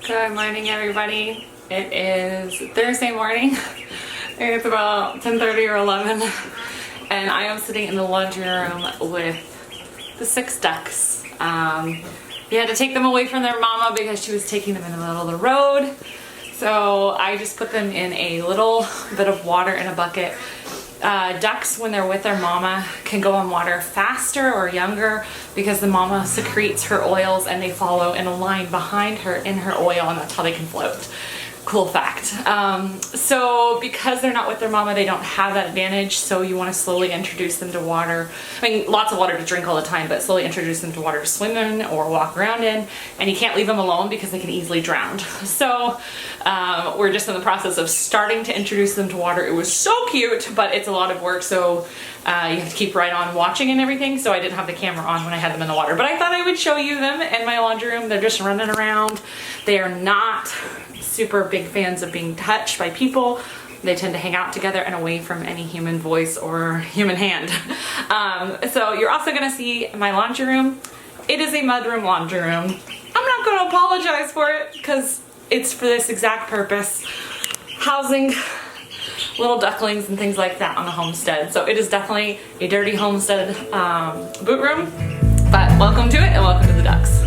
Good morning, everybody. It is Thursday morning. It's about 10:30 or 11, and I am sitting in the laundry room with the 6 ducks. We had to take them away from their mama because she was taking them in the middle of the road. So I just put them in a little bit of water in a bucket. Ducks, when they're with their mama, can go on water faster or younger because the mama secretes her oils and they follow in a line behind her in her oil, and that's how they can float. Cool fact. So because they're not with their mama, they don't have that advantage, so you want to slowly introduce them to water. I mean, lots of water to drink all the time, but slowly introduce them to water to swim in or walk around in, and you can't leave them alone because they can easily drown. So we're just in the process of starting to introduce them to water. It was so cute, but it's a lot of work, so you have to keep right on watching and everything, so I didn't have the camera on when I had them in the water. But I thought I would show you them in my laundry room. They're just running around. They are not super big fans of being touched by people. They tend to hang out together and away from any human voice or human hand. So you're also gonna see my laundry room. It is a mudroom laundry room. I'm not gonna apologize for it because it's for this exact purpose, housing little ducklings and things like that on a homestead. So it is definitely a dirty homestead boot room, but welcome to it and welcome to the ducks.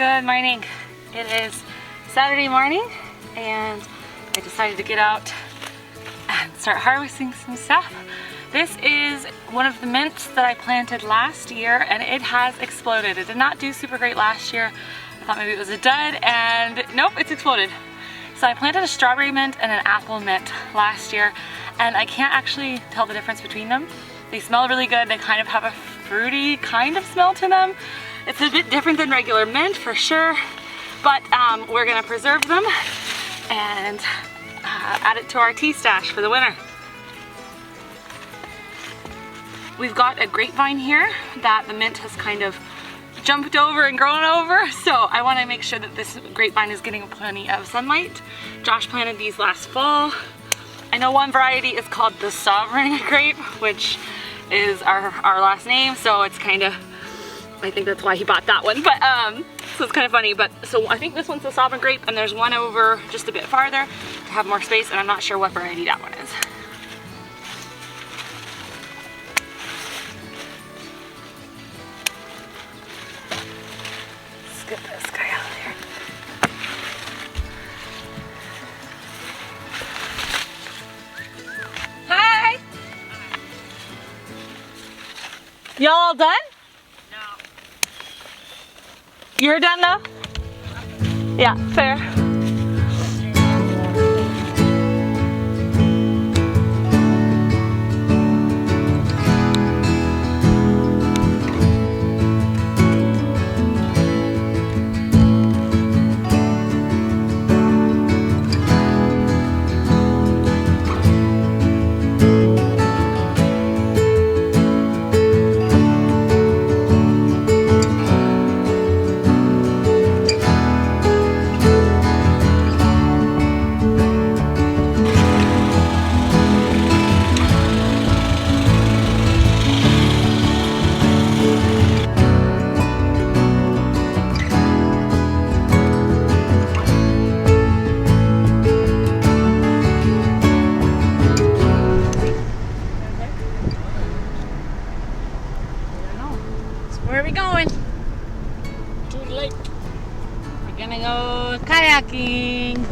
Good morning. It is Saturday morning and I decided to get out and start harvesting some stuff. This is one of the mints that I planted last year and it has exploded. It did not do super great last year. I thought maybe it was a dud and nope, it's exploded. So I planted a strawberry mint and an apple mint last year and I can't actually tell the difference between them. They smell really good. They kind of have a fruity kind of smell to them. It's a bit different than regular mint for sure, but we're gonna preserve them and add it to our tea stash for the winter. We've got a grapevine here that the mint has kind of jumped over and grown over, so I want to make sure that this grapevine is getting plenty of sunlight. Josh planted these last fall. I know one variety is called the Sovereign grape, which is our last name, so it's kind of, I think that's why he bought that one, but so it's kind of funny. But so I think this one's the Sovereign grape and there's one over just a bit farther to have more space, and I'm not sure what variety that one is. Let's get this guy out of here. Hi! Y'all all done? You're done now? Yeah, fair. Where are we going? To the lake. We're gonna go kayaking.